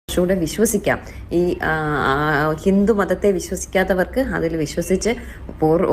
കുറച്ചുകൂടെ വിശ്വസിക്കാം. ഈ ഹിന്ദു മതത്തെ വിശ്വസിക്കാത്തവർക്ക് അതിൽ വിശ്വസിച്ച്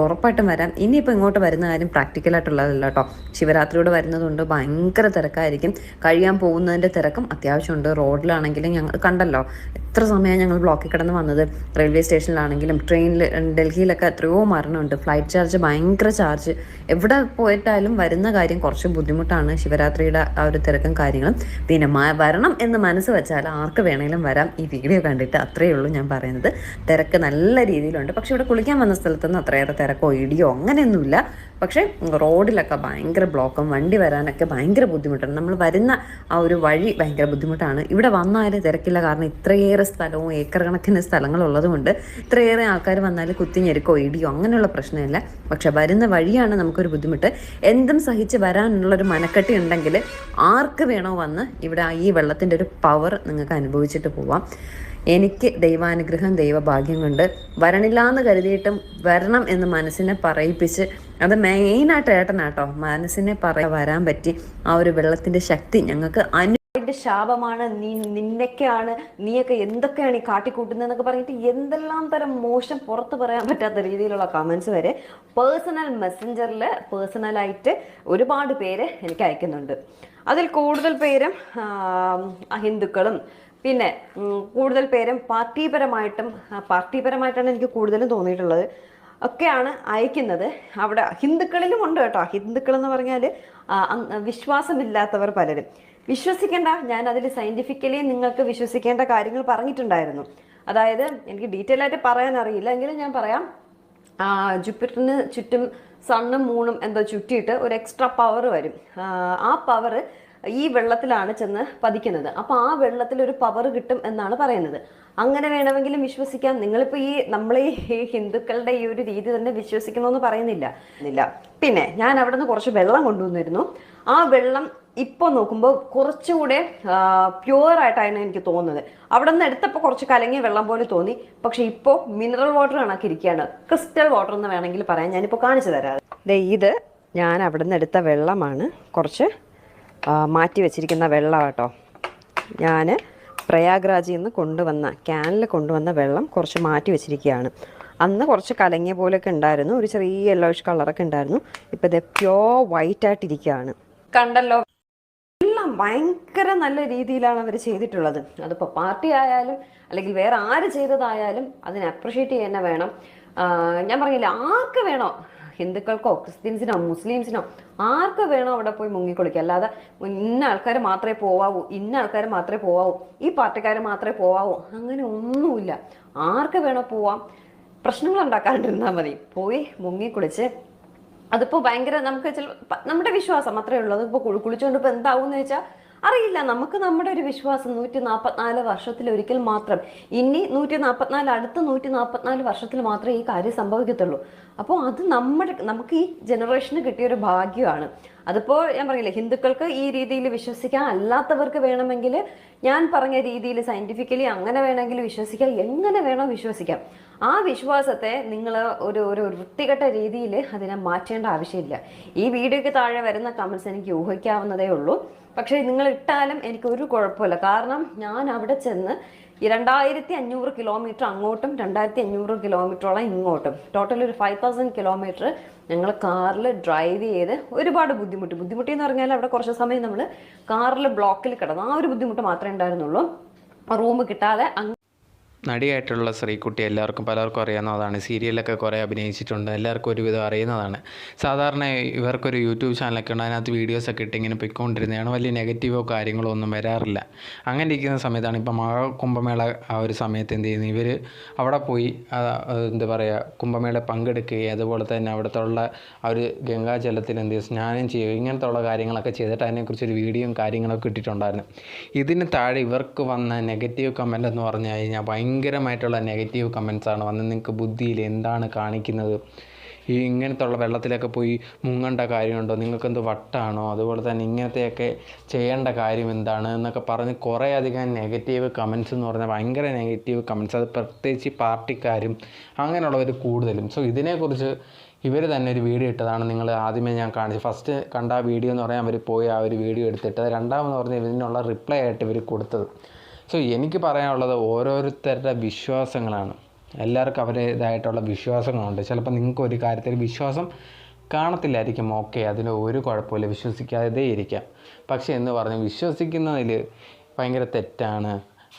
ഉറപ്പായിട്ടും വരാം. ഇനിയിപ്പോൾ ഇങ്ങോട്ട് വരുന്ന കാര്യം പ്രാക്ടിക്കലായിട്ടുള്ളതല്ല കേട്ടോ. ശിവരാത്രിയോട് വരുന്നതുകൊണ്ട് ഭയങ്കര തിരക്കായിരിക്കും. കഴിയാൻ പോകുന്നതിൻ്റെ തിരക്കും അത്യാവശ്യമുണ്ട്. റോഡിലാണെങ്കിലും ഞങ്ങൾ കണ്ടല്ലോ എത്ര സമയം ഞങ്ങൾ ബ്ലോക്കിൽ കിടന്ന് വന്നത്. റെയിൽവേ സ്റ്റേഷനിലാണെങ്കിലും ട്രെയിനിൽ ഡൽഹിയിലൊക്കെ എത്രയോ മരണമുണ്ട്. ഫ്ലൈറ്റ് ചാർജ് ഭയങ്കര ചാർജ്. എവിടെ പോയിട്ടാലും വരുന്ന കാര്യം കുറച്ച് ബുദ്ധിമുട്ടാണ്. ശിവരാത്രിയുടെ ആ ഒരു തിരക്കും കാര്യങ്ങളും. പിന്നെ വരണം എന്ന് മനസ്സ് വെച്ചാൽ ആർക്ക് വേണമെങ്കിലും വരാം. ഈ വീഡിയോ കണ്ടിട്ട് അത്രയേ ഉള്ളൂ ഞാൻ പറയുന്നത്. തിരക്ക് നല്ല രീതിയിലുണ്ട്. പക്ഷെ ഇവിടെ കുളിക്കാൻ വന്ന സ്ഥലത്തൊന്നും അത്രയേറെ തിരക്കോ ഇടിയോ അങ്ങനെയൊന്നുമില്ല. പക്ഷേ റോഡിലൊക്കെ ഭയങ്കര ബ്ലോക്കും, വണ്ടി വരാനൊക്കെ ഭയങ്കര ബുദ്ധിമുട്ടാണ്. നമ്മൾ വരുന്ന ആ ഒരു വഴി ഭയങ്കര ബുദ്ധിമുട്ടാണ്. ഇവിടെ വന്നാലും തിരക്കില്ല. കാരണം ഇത്രയേറെ സ്ഥലവും ഏക്കർ കണക്കിന് സ്ഥലങ്ങളുള്ളത് കൊണ്ട് ഇത്രയേറെ ആൾക്കാർ വന്നാൽ കുത്തിഞ്ഞെരുക്കോ ഇടിയോ അങ്ങനെയുള്ള പ്രശ്നമില്ല. പക്ഷെ വരുന്ന വഴിയാണ് നമുക്കൊരു ബുദ്ധിമുട്ട്. എന്തും സഹിച്ച് വരാനുള്ളൊരു മനക്കെട്ടി ഉണ്ടെങ്കിൽ ആർക്ക് വേണോ വന്ന് ഇവിടെ ഈ വെള്ളത്തിൻ്റെ ഒരു പവർ നിങ്ങൾക്ക് അനുഭവിച്ചിട്ട് പോവാം. എനിക്ക് ദൈവാനുഗ്രഹം ദൈവഭാഗ്യം കൊണ്ട് വരണില്ലാന്ന് കരുതിയിട്ടും വരണം എന്ന് മനസ്സിനെ പറയിപ്പിച്ച്, അത് മെയിനായിട്ട് ഏട്ടനാട്ടോ, മനസ്സിനെ വരാൻ പറ്റി. ആ ഒരു വെള്ളത്തിൻ്റെ ശക്തി ഞങ്ങൾക്ക് ശാപമാണ്. നിന്നൊക്കെയാണ്, നീയൊക്കെ എന്തൊക്കെയാണ് ഈ കാട്ടിക്കൂട്ടുന്നതെന്നൊക്കെ പറഞ്ഞിട്ട് എന്തെല്ലാം തരം മോശം പുറത്ത് പറയാൻ പറ്റാത്ത രീതിയിലുള്ള കമൻസ് വരെ പേഴ്സണൽ മെസ്സഞ്ചറിൽ പേഴ്സണലായിട്ട് ഒരുപാട് പേര് എനിക്ക് അയക്കുന്നുണ്ട്. അതിൽ കൂടുതൽ പേരും ഹിന്ദുക്കളും പിന്നെ കൂടുതൽ പേരും പാർട്ടിപരമായിട്ടാണ് എനിക്ക് കൂടുതലും തോന്നിയിട്ടുള്ളത് ഒക്കെയാണ് അയക്കുന്നത്. അവിടെ ഹിന്ദുക്കളിലും ഉണ്ട് കേട്ടോ. ഹിന്ദുക്കൾ എന്ന് പറഞ്ഞാൽ വിശ്വാസമില്ലാത്തവർ പലരും. വിശ്വസിക്കേണ്ട, ഞാൻ അതിൽ സയൻറ്റിഫിക്കലി നിങ്ങൾക്ക് വിശ്വസിക്കേണ്ട കാര്യങ്ങൾ പറഞ്ഞിട്ടുണ്ടായിരുന്നു. അതായത് എനിക്ക് ഡീറ്റെയിൽ ആയിട്ട് പറയാൻ അറിയില്ല എങ്കിലും ഞാൻ പറയാം. ജൂപ്പിറ്ററിന് ചുറ്റും സണ്ണും മൂണും എന്തോ ചുറ്റിയിട്ട് ഒരു എക്സ്ട്രാ പവർ വരും. ആ പവർ ഈ വെള്ളത്തിലാണ് ചെന്ന് പതിക്കുന്നത്. അപ്പോൾ ആ വെള്ളത്തിൽ ഒരു പവർ കിട്ടും എന്നാണ് പറയുന്നത്. അങ്ങനെ വേണമെങ്കിലും വിശ്വസിക്കാം. നിങ്ങളിപ്പോൾ നമ്മളെ ഈ ഹിന്ദുക്കളുടെ ഈ ഒരു രീതി തന്നെ വിശ്വസിക്കണമെന്ന് പറയുന്നില്ല. പിന്നെ ഞാൻ അവിടെ നിന്ന് കുറച്ച് വെള്ളം കൊണ്ടുവന്നിരുന്നു. ആ വെള്ളം ഇപ്പോൾ നോക്കുമ്പോൾ കുറച്ചുകൂടെ പ്യുവറായിട്ടാണ് എനിക്ക് തോന്നുന്നത്. അവിടെ നിന്ന് എടുത്തപ്പോൾ കുറച്ച് കലങ്ങിയ വെള്ളം പോലെ തോന്നി. പക്ഷെ ഇപ്പോൾ മിനറൽ വാട്ടർ കണക്കിരിക്കുകയാണ്. ക്രിസ്റ്റൽ വാട്ടർ എന്ന് വേണമെങ്കിൽ പറയാം. ഞാനിപ്പോൾ കാണിച്ചു തരാം. ഇത് ഞാൻ അവിടെ നിന്ന് എടുത്ത വെള്ളമാണ്. കുറച്ച് മാറ്റി വെച്ചിരിക്കുന്ന വെള്ളം കേട്ടോ. ഞാൻ പ്രയാഗ്രാജിൽ നിന്ന് ക്യാനിൽ കൊണ്ടുവന്ന വെള്ളം കുറച്ച് മാറ്റി വെച്ചിരിക്കുകയാണ്. അന്ന് കുറച്ച് കലങ്ങിയ പോലെയൊക്കെ ഉണ്ടായിരുന്നു. ഒരു ചെറിയ യെല്ലോയിഷ് കളറൊക്കെ ഉണ്ടായിരുന്നു. ഇപ്പം ഇത് പ്യോർ വൈറ്റ് ആയിട്ടിരിക്കുകയാണ്. കണ്ടല്ലോ, എല്ലാം ഭയങ്കര നല്ല രീതിയിലാണ് അവർ ചെയ്തിട്ടുള്ളത്. അതിപ്പോൾ പാർട്ടി ആയാലും അല്ലെങ്കിൽ വേറെ ആര് ചെയ്തതായാലും അതിനെ അപ്രിഷ്യേറ്റ് ചെയ്യുന്ന വേണം. ഞാൻ പറഞ്ഞില്ല, ആർക്ക് വേണോ, ഹിന്ദുക്കൾക്കോ ക്രിസ്ത്യൻസിനോ മുസ്ലിംസിനോ ആർക്ക് വേണോ അവിടെ പോയി മുങ്ങിക്കൊളിക്കുക. അല്ലാതെ ഇന്ന ആൾക്കാർ മാത്രമേ പോവാവൂ, ഈ പാർട്ടിക്കാർ മാത്രമേ പോവാവൂ, അങ്ങനെ ഒന്നുമില്ല. ആർക്ക് വേണോ പോവാം. പ്രശ്നങ്ങൾ ഉണ്ടാക്കാണ്ടിരുന്നാൽ മതി. പോയി മുങ്ങിക്കുളിച്ച് അതിപ്പോൾ ഭയങ്കര നമുക്ക് നമ്മുടെ വിശ്വാസം അത്രേ ഉള്ളൂ. അതിപ്പോൾ കുളിച്ചുകൊണ്ട് ഇപ്പോൾ എന്താവും എന്ന് വെച്ചാൽ അറിയില്ല. നമുക്ക് നമ്മുടെ ഒരു വിശ്വാസം 144 വർഷത്തിലൊരിക്കൽ മാത്രം. ഇനി 144 വർഷത്തിൽ മാത്രമേ ഈ കാര്യം സംഭവിക്കത്തുള്ളൂ. അപ്പോൾ അത് നമുക്ക് ഈ ജനറേഷന് കിട്ടിയൊരു ഭാഗ്യമാണ്. അതിപ്പോൾ ഞാൻ പറഞ്ഞില്ലേ, ഹിന്ദുക്കൾക്ക് ഈ രീതിയിൽ വിശ്വസിക്കാം. അല്ലാത്തവർക്ക് വേണമെങ്കിൽ ഞാൻ പറഞ്ഞ രീതിയിൽ സയൻറ്റിഫിക്കലി അങ്ങനെ വേണമെങ്കിൽ വിശ്വസിക്കാം. എങ്ങനെ വേണോ വിശ്വസിക്കാം. ആ വിശ്വാസത്തെ നിങ്ങൾ ഒരു വൃത്തികെട്ട രീതിയിൽ അതിനെ മാറ്റേണ്ട ആവശ്യമില്ല. ഈ വീഡിയോയ്ക്ക് താഴെ വരുന്ന കമൻസ് എനിക്ക് ഊഹിക്കാവുന്നതേ ഉള്ളൂ. പക്ഷേ നിങ്ങൾ ഇട്ടാലും എനിക്കൊരു കുഴപ്പമില്ല. കാരണം ഞാൻ അവിടെ ചെന്ന് 2500 കിലോമീറ്റർ അങ്ങോട്ടും 2500 കിലോമീറ്ററോളം ഇങ്ങോട്ടും, ടോട്ടൽ ഒരു 5000 കിലോമീറ്റർ ഞങ്ങൾ കാറിൽ ഡ്രൈവ് ചെയ്ത് ഒരുപാട് ബുദ്ധിമുട്ടി എന്ന് പറഞ്ഞാൽ അവിടെ കുറച്ച് സമയം നമ്മൾ കാറിൽ ബ്ലോക്കിൽ കിടന്നു. ആ ഒരു ബുദ്ധിമുട്ട് മാത്രമേ ഉണ്ടായിരുന്നുള്ളൂ. റൂം കിട്ടാതെ നടിയായിട്ടുള്ള ശ്രീകുട്ടി പലർക്കും അറിയാവുന്നതാണ്. സീരിയലൊക്കെ കുറേ അഭിനയിച്ചിട്ടുണ്ട്. എല്ലാവർക്കും ഒരുവിധം അറിയുന്നതാണ്. സാധാരണ ഇവർക്കൊരു യൂട്യൂബ് ചാനലൊക്കെ ഉണ്ട്. അതിനകത്ത് വീഡിയോസൊക്കെ ഇട്ട് ഇങ്ങനെ പൊയ്ക്കൊണ്ടിരുന്നതാണ്. വലിയ നെഗറ്റീവോ കാര്യങ്ങളോ ഒന്നും വരാറില്ല. അങ്ങനെ ഇരിക്കുന്ന സമയത്താണ് ഇപ്പം കുംഭമേള ആ ഒരു സമയത്ത് എന്ത് ചെയ്യുന്നു, ഇവർ അവിടെ പോയി കുംഭമേള പങ്കെടുക്കുകയും അതുപോലെ തന്നെ അവിടുത്തെ ആ ഒരു ഗംഗാജലത്തിൽ എന്ത് ചെയ്യും, സ്നാനം ചെയ്യുക, ഇങ്ങനത്തെ ഉള്ള കാര്യങ്ങളൊക്കെ ചെയ്തിട്ട് അതിനെക്കുറിച്ചൊരു വീഡിയോയും കാര്യങ്ങളൊക്കെ ഇട്ടിട്ടുണ്ടായിരുന്നു. ഇതിന് താഴെ ഇവർക്ക് വന്ന നെഗറ്റീവ് കമൻ്റ് എന്ന് പറഞ്ഞു കഴിഞ്ഞാൽ ഭയങ്കരമായിട്ടുള്ള നെഗറ്റീവ് കമൻസാണ് വന്ന്. നിങ്ങൾക്ക് ബുദ്ധിയിൽ എന്താണ് കാണിക്കുന്നത്, ഈ ഇങ്ങനത്തുള്ള വെള്ളത്തിലൊക്കെ പോയി മുങ്ങേണ്ട കാര്യമുണ്ടോ, നിങ്ങൾക്കെന്ത് വട്ടാണോ, അതുപോലെ തന്നെ ഇങ്ങനത്തെയൊക്കെ ചെയ്യേണ്ട കാര്യം എന്താണ് എന്നൊക്കെ പറഞ്ഞ് കുറേ അധികം നെഗറ്റീവ് കമൻസ് എന്ന് പറഞ്ഞാൽ ഭയങ്കര നെഗറ്റീവ് കമൻസ്. അത് പ്രത്യേകിച്ച് പാർട്ടിക്കാരും അങ്ങനെയുള്ളവർ കൂടുതലും. സോ ഇതിനെക്കുറിച്ച് ഇവർ തന്നെ ഒരു വീഡിയോ ഇട്ടതാണ്. നിങ്ങൾ ആദ്യമേ ഞാൻ കാണിച്ചു. ഫസ്റ്റ് കണ്ട ആ വീഡിയോ എന്ന് പറഞ്ഞാൽ അവർ പോയി ആ ഒരു വീഡിയോ എടുത്തിട്ട്, രണ്ടാമെന്ന് പറഞ്ഞാൽ ഇതിനുള്ള റിപ്ലൈ ആയിട്ട് ഇവർ കൊടുത്തത്. സോ എനിക്ക് പറയാനുള്ളത് ഓരോരുത്തരുടെ വിശ്വാസങ്ങളാണ്. എല്ലാവർക്കും അവരുടേതായിട്ടുള്ള വിശ്വാസങ്ങളുണ്ട്. ചിലപ്പോൾ നിങ്ങൾക്ക് ഒരു കാര്യത്തിൽ വിശ്വാസം കാണത്തില്ലായിരിക്കും, ഓക്കെ, അതിന് ഒരു കുഴപ്പമില്ല, വിശ്വസിക്കാതെ ഇരിക്കാം. പക്ഷേ എന്ന് പറഞ്ഞ് വിശ്വസിക്കുന്നതിൽ ഭയങ്കര തെറ്റാണ്,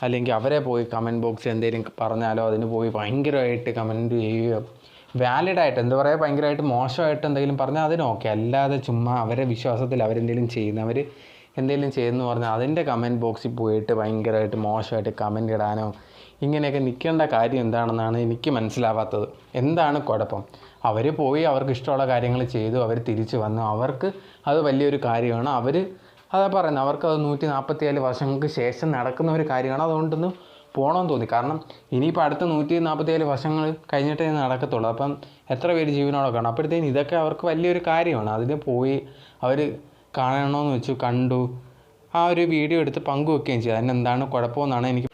അല്ലെങ്കിൽ അവരെ പോയി കമൻറ്റ് ബോക്സിൽ എന്തെങ്കിലും പറഞ്ഞാലോ അതിന് പോയി ഭയങ്കരമായിട്ട് കമൻറ്റ് ചെയ്യുകയോ വാലിഡായിട്ട് എന്താ പറയുക ഭയങ്കരമായിട്ട് മോശമായിട്ട് എന്തെങ്കിലും പറഞ്ഞാൽ അതിന് ഓക്കെ. അല്ലാതെ ചുമ്മാ അവരെ വിശ്വാസത്തിൽ അവരെന്തെങ്കിലും ചെയ്യുന്നവർ എന്തെങ്കിലും ചെയ്യുന്നു പറഞ്ഞാൽ അതിൻ്റെ കമൻറ്റ് ബോക്സിൽ പോയിട്ട് ഭയങ്കരമായിട്ട് മോശമായിട്ട് കമൻറ്റ് ഇടാനോ ഇങ്ങനെയൊക്കെ നിൽക്കേണ്ട കാര്യം എന്താണെന്നാണ് എനിക്ക് മനസ്സിലാവാത്തത്. എന്താണ് കുഴപ്പം? അവർ പോയി അവർക്ക് ഇഷ്ടമുള്ള കാര്യങ്ങൾ ചെയ്തു, അവർ തിരിച്ചു വന്നു, അവർക്ക് അത് വലിയൊരു കാര്യമാണ്. അതാ പറയുന്നത്, അവർക്കത് 144 വർഷങ്ങൾക്ക് ശേഷം നടക്കുന്ന ഒരു കാര്യമാണ്. അതുകൊണ്ടൊന്ന് പോകണമെന്ന് തോന്നി. കാരണം ഇനിയിപ്പോൾ അടുത്ത 144 വർഷങ്ങൾ കഴിഞ്ഞിട്ടേ നടക്കത്തുള്ളൂ. അപ്പം എത്ര പേര് ജീവനോടെ കാണും? അപ്പോഴത്തേക്കും ഇതൊക്കെ അവർക്ക് വലിയൊരു കാര്യമാണ്. അതിന് പോയി അവർ കാണണമെന്ന് വെച്ചു, കണ്ടു, ആ ഒരു വീഡിയോ എടുത്ത് പങ്കുവെക്കുകയും ചെയ്തു. അതിനെന്താണ് കുഴപ്പമെന്നാണ് എനിക്ക്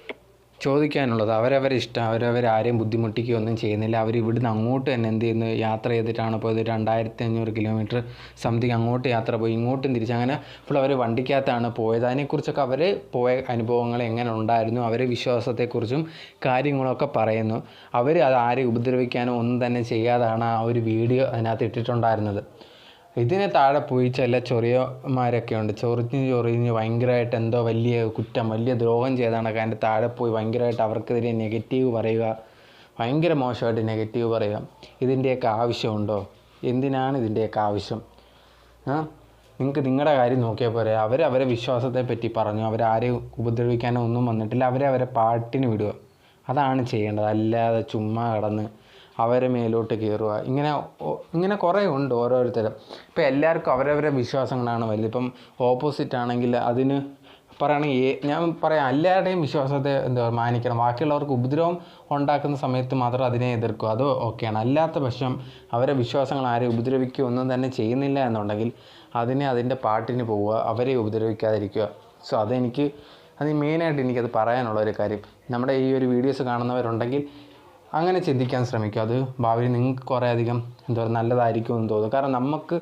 ചോദിക്കാനുള്ളത്. അവരവരെ ഇഷ്ടം, അവരവരാരെയും ബുദ്ധിമുട്ടിക്കുകയൊന്നും ചെയ്യുന്നില്ല. അവർ ഇവിടുന്ന് അങ്ങോട്ട് തന്നെ എന്ത് ചെയ്യുന്നു, യാത്ര ചെയ്തിട്ടാണ് പോയത്. 2500 കിലോമീറ്റർ സംതിങ് അങ്ങോട്ട് യാത്ര പോയി, ഇങ്ങോട്ടും തിരിച്ച്, അങ്ങനെ ഫുൾ അവർ വണ്ടിക്കകത്താണ് പോയത്. അതിനെക്കുറിച്ചൊക്കെ അവർ പോയ അനുഭവങ്ങൾ എങ്ങനെ ഉണ്ടായിരുന്നു, അവരെ വിശ്വാസത്തെക്കുറിച്ചും കാര്യങ്ങളൊക്കെ പറയുന്നു. അവർ അത് ആരെയും ഉപദ്രവിക്കാനോ ഒന്നും തന്നെ ചെയ്യാതാണ് ആ ഒരു വീഡിയോ അതിനകത്ത് ഇട്ടിട്ടുണ്ടായിരുന്നത്. ഇതിനെ താഴെ പോയി ചില ചൊറിയന്മാരൊക്കെ ഉണ്ട്, ചൊറിഞ്ഞ് ഭയങ്കരമായിട്ട് എന്തോ വലിയ കുറ്റം, വലിയ ദ്രോഹം ചെയ്താണൊക്കെ അതിൻ്റെ താഴെ പോയി ഭയങ്കരമായിട്ട് അവർക്കെതിരെ നെഗറ്റീവ് പറയുക, ഭയങ്കര മോശമായിട്ട് നെഗറ്റീവ് പറയുക. ഇതിൻ്റെയൊക്കെ ആവശ്യമുണ്ടോ? എന്തിനാണ് ഇതിൻ്റെയൊക്കെ ആവശ്യം? നിങ്ങൾക്ക് നിങ്ങളുടെ കാര്യം നോക്കിയാൽ പോരെ. അവരെ വിശ്വാസത്തെ പറ്റി പറഞ്ഞു, അവരാരെയും ഉപദ്രവിക്കാനോ ഒന്നും വന്നിട്ടില്ല, അവരെ പാട്ടിന് വിടുക, അതാണ് ചെയ്യേണ്ടത്. അല്ലാതെ ചുമ്മാ കിടന്ന് അവരെ മേലോട്ട് കയറുക, ഇങ്ങനെ കുറേ ഉണ്ട് ഓരോരുത്തരും. ഇപ്പോൾ എല്ലാവർക്കും അവരവരെ വിശ്വാസങ്ങളാണ് വലുത്. ഇപ്പം ഓപ്പോസിറ്റ് ആണെങ്കിൽ അതിന് പറയുകയാണെങ്കിൽ ഞാൻ പറയാം, എല്ലാവരുടെയും വിശ്വാസത്തെ മാനിക്കണം. ബാക്കിയുള്ളവർക്ക് ഉപദ്രവം ഉണ്ടാക്കുന്ന സമയത്ത് മാത്രം അതിനെ എതിർക്കുക, അത് ഓക്കെയാണ്. അല്ലാത്ത പക്ഷം അവരെ വിശ്വാസങ്ങൾ ആരെയും ഉപദ്രവിക്കുക ഒന്നും തന്നെ ചെയ്യുന്നില്ല എന്നുണ്ടെങ്കിൽ അതിൻ്റെ പാട്ടിന് പോവുക, അവരെ ഉപദ്രവിക്കാതിരിക്കുക. സോ അത് മെയിനായിട്ട് എനിക്കത് പറയാനുള്ളൊരു കാര്യം. നമ്മുടെ ഈ ഒരു വീഡിയോസ് കാണുന്നവരുണ്ടെങ്കിൽ അങ്ങനെ ചിന്തിക്കാൻ ശ്രമിക്കുക. അത് ഭാവിയിൽ നിങ്ങൾക്ക് കുറേ അധികം നല്ലതായിരിക്കും എന്ന് തോന്നും. കാരണം നമുക്ക്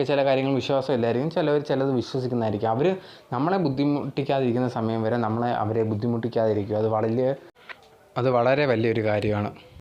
ചില കാര്യങ്ങൾ വിശ്വാസമില്ലായിരിക്കും, ചിലത് വിശ്വസിക്കുന്നതായിരിക്കും. അവർ നമ്മളെ ബുദ്ധിമുട്ടിക്കാതിരിക്കുന്ന സമയം വരെ അവരെ ബുദ്ധിമുട്ടിക്കാതിരിക്കുക. അത് വളരെ വലിയൊരു കാര്യമാണ്.